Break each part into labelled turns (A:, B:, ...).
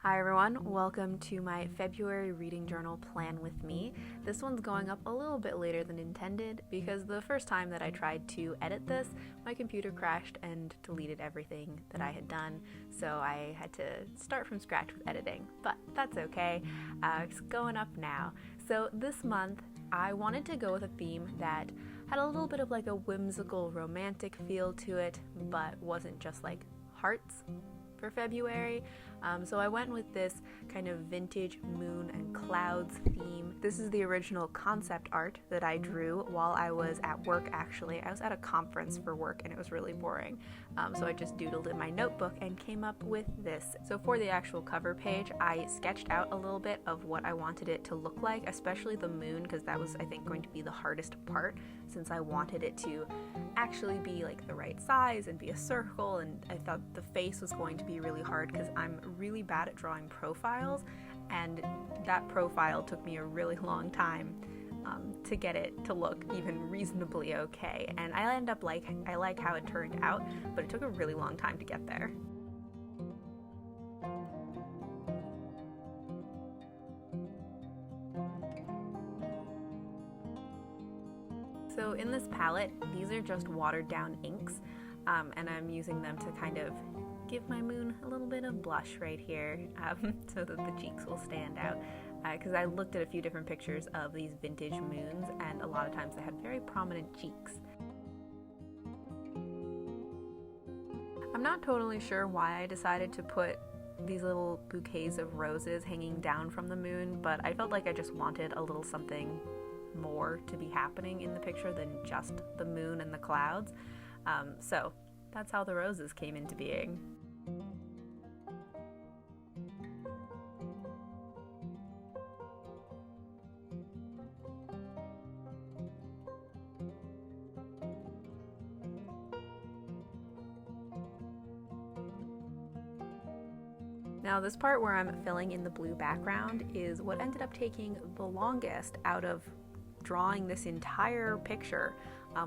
A: Hi everyone, welcome to my February reading journal plan with me. This one's going up a little bit later than intended because the first time that I tried to edit this, my computer crashed and deleted everything that I had done, so I had to start from scratch with editing, but that's okay. It's going up now. So this month, I wanted to go with a theme that had a little bit of like a whimsical romantic feel to it, but wasn't just like hearts for February. So I went with this kind of vintage moon and clouds theme. This is the original concept art that I drew while I was at work actually. I was at a conference for work and it was really boring. So I just doodled in my notebook and came up with this. So for the actual cover page, I sketched out a little bit of what I wanted it to look like, especially the moon, because that was, I think, going to be the hardest part since I wanted it to actually be like the right size and be a circle, and I thought the face was going to be really hard because I'm really bad at drawing profiles, and that profile took me a really long time to get it to look even reasonably okay, and I like how it turned out, but it took a really long time to get there. So in this palette, these are just watered down inks, and I'm using them to kind of give my moon a little bit of blush right here, so that the cheeks will stand out, because I looked at a few different pictures of these vintage moons, and a lot of times they had very prominent cheeks. I'm not totally sure why I decided to put these little bouquets of roses hanging down from the moon, but I felt like I just wanted a little something more to be happening in the picture than just the moon and the clouds. So that's how the roses came into being. Now this part where I'm filling in the blue background is what ended up taking the longest out of drawing this entire picture,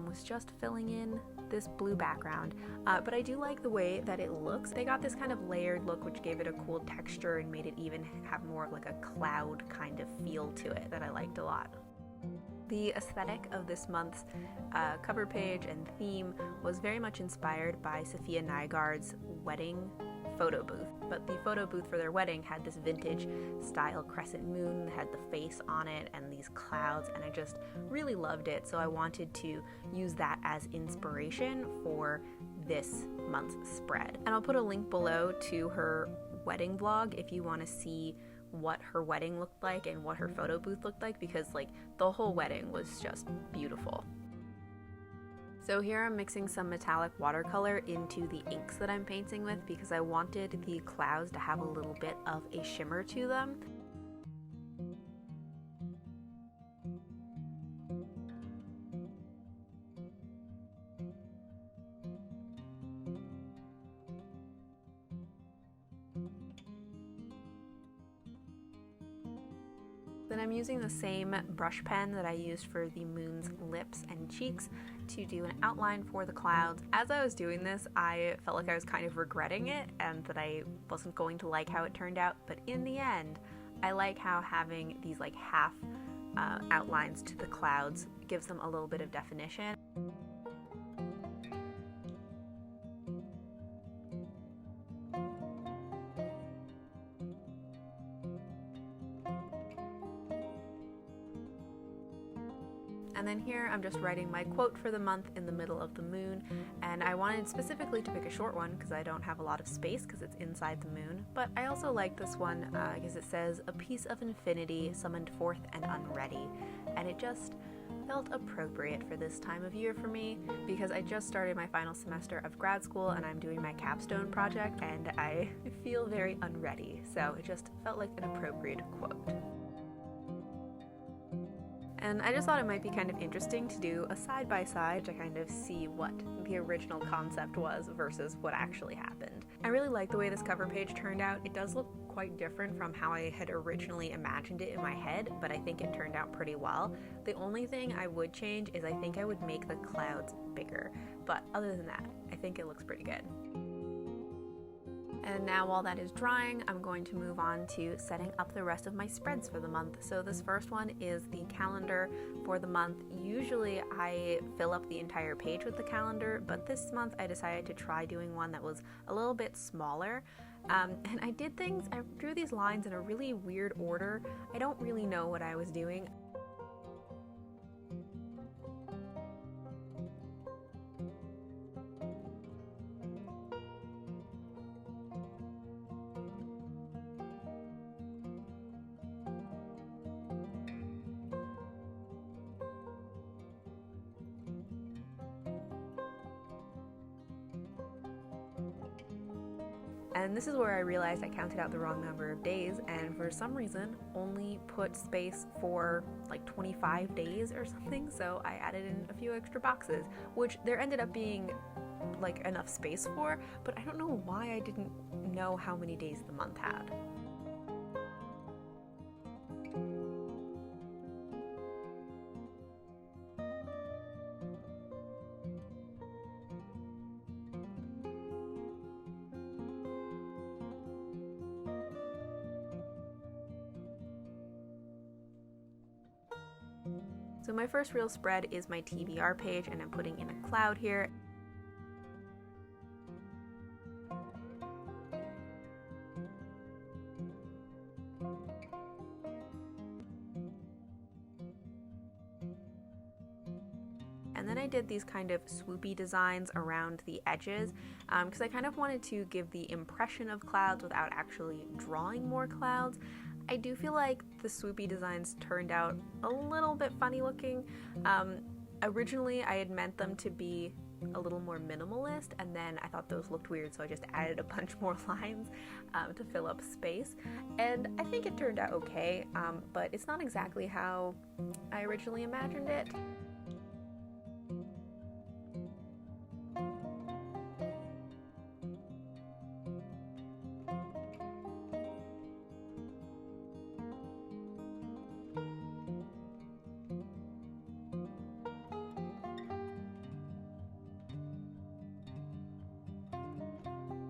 A: was just filling in this blue background, but I do like the way that it looks. They got this kind of layered look which gave it a cool texture and made it even have more of like a cloud kind of feel to it that I liked a lot. The aesthetic of this month's cover page and theme was very much inspired by Sophia Nygaard's wedding photo booth, but the photo booth for their wedding had this vintage style crescent moon that had the face on it and these clouds, and I just really loved it, so I wanted to use that as inspiration for this month's spread. And I'll put a link below to her wedding vlog if you want to see what her wedding looked like and what her photo booth looked like, because like the whole wedding was just beautiful. So here I'm mixing some metallic watercolor into the inks that I'm painting with because I wanted the clouds to have a little bit of a shimmer to them. Then I'm using the same brush pen that I used for the moon's lips and cheeks to do an outline for the clouds. As I was doing this, I felt like I was kind of regretting it and that I wasn't going to like how it turned out, but in the end, I like how having these like half outlines to the clouds gives them a little bit of definition. And then here I'm just writing my quote for the month in the middle of the moon, and I wanted specifically to pick a short one because I don't have a lot of space because it's inside the moon, but I also like this one because it says, "A piece of infinity summoned forth and unready," and it just felt appropriate for this time of year for me because I just started my final semester of grad school and I'm doing my capstone project and I feel very unready, so it just felt like an appropriate quote. And I just thought it might be kind of interesting to do a side-by-side to kind of see what the original concept was versus what actually happened. I really like the way this cover page turned out. It does look quite different from how I had originally imagined it in my head, but I think it turned out pretty well. The only thing I would change is I think I would make the clouds bigger, but other than that, I think it looks pretty good. And now while that is drying, I'm going to move on to setting up the rest of my spreads for the month. So this first one is the calendar for the month. Usually I fill up the entire page with the calendar, but this month I decided to try doing one that was a little bit smaller. And I drew these lines in a really weird order. I don't really know what I was doing. And this is where I realized I counted out the wrong number of days and for some reason only put space for like 25 days or something, so I added in a few extra boxes, which there ended up being like enough space for, but I don't know why I didn't know how many days the month had. So my first real spread is my TBR page, and I'm putting in a cloud here. And then I did these kind of swoopy designs around the edges because I kind of wanted to give the impression of clouds without actually drawing more clouds. I do feel like the swoopy designs turned out a little bit funny looking. Originally I had meant them to be a little more minimalist, and then I thought those looked weird, so I just added a bunch more lines to fill up space, and I think it turned out okay, but it's not exactly how I originally imagined it.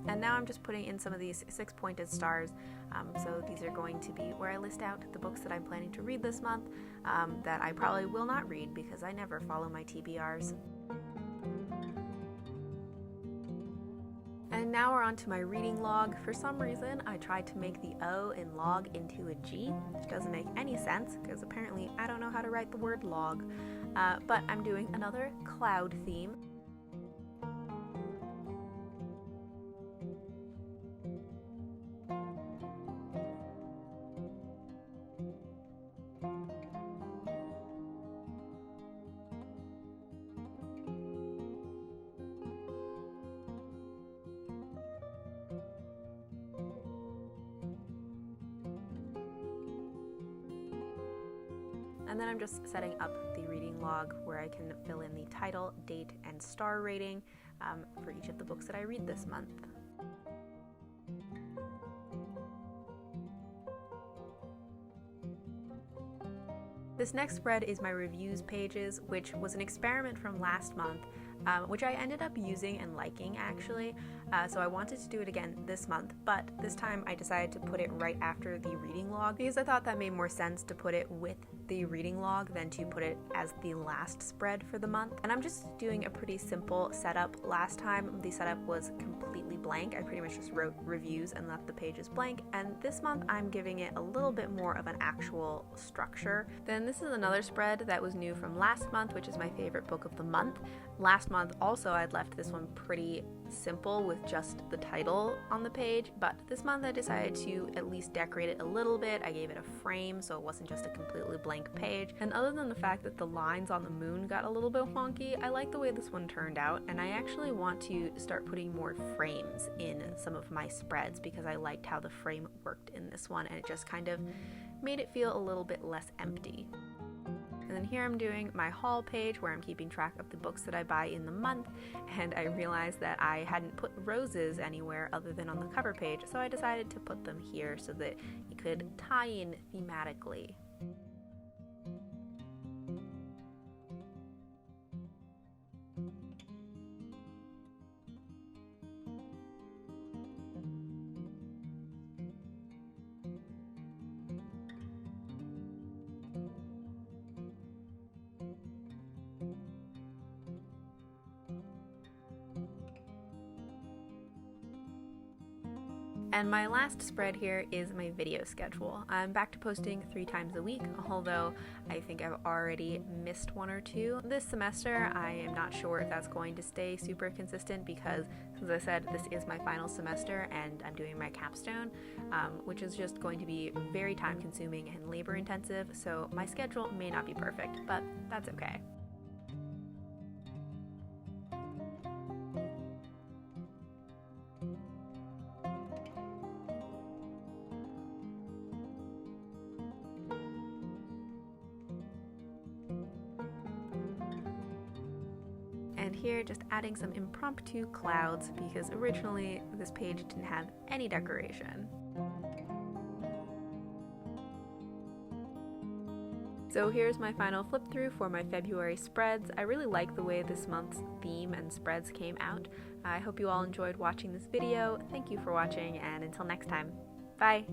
A: And now I'm just putting in some of these 6-pointed stars. So these are going to be where I list out the books that I'm planning to read this month that I probably will not read because I never follow my TBRs. And now we're on to my reading log. For some reason, I tried to make the O in log into a G, which doesn't make any sense because apparently I don't know how to write the word log. But I'm doing another cloud theme. And then I'm just setting up the reading log where I can fill in the title, date, and star rating for each of the books that I read this month. This next spread is my reviews pages, which was an experiment from last month, which I ended up using and liking actually, so I wanted to do it again this month, but this time I decided to put it right after the reading log because I thought that made more sense to put it with the reading log than to put it as the last spread for the month. And I'm just doing a pretty simple setup. Last time the setup was completely blank. I pretty much just wrote reviews and left the pages blank, and this month I'm giving it a little bit more of an actual structure. Then this is another spread that was new from last month, which is my favorite book of the month. Last month also I'd left this one pretty simple with just the title on the page, but this month I decided to at least decorate it a little bit. I gave it a frame so it wasn't just a completely blank page, and other than the fact that the lines on the moon got a little bit wonky, I like the way this one turned out, and I actually want to start putting more frames in some of my spreads because I liked how the frame worked in this one, and it just kind of made it feel a little bit less empty. And then here I'm doing my haul page where I'm keeping track of the books that I buy in the month, and I realized that I hadn't put roses anywhere other than on the cover page, so I decided to put them here so that it could tie in thematically. And my last spread here is my video schedule. I'm back to posting 3 times a week, although I think I've already missed 1 or 2 this semester. I am not sure if that's going to stay super consistent because, as I said, this is my final semester and I'm doing my capstone, which is just going to be very time consuming and labor intensive, so my schedule may not be perfect, but that's okay. And here, just adding some impromptu clouds because originally this page didn't have any decoration. So here's my final flip through for my February spreads. I really like the way this month's theme and spreads came out. I hope you all enjoyed watching this video. Thank you for watching, and until next time, bye!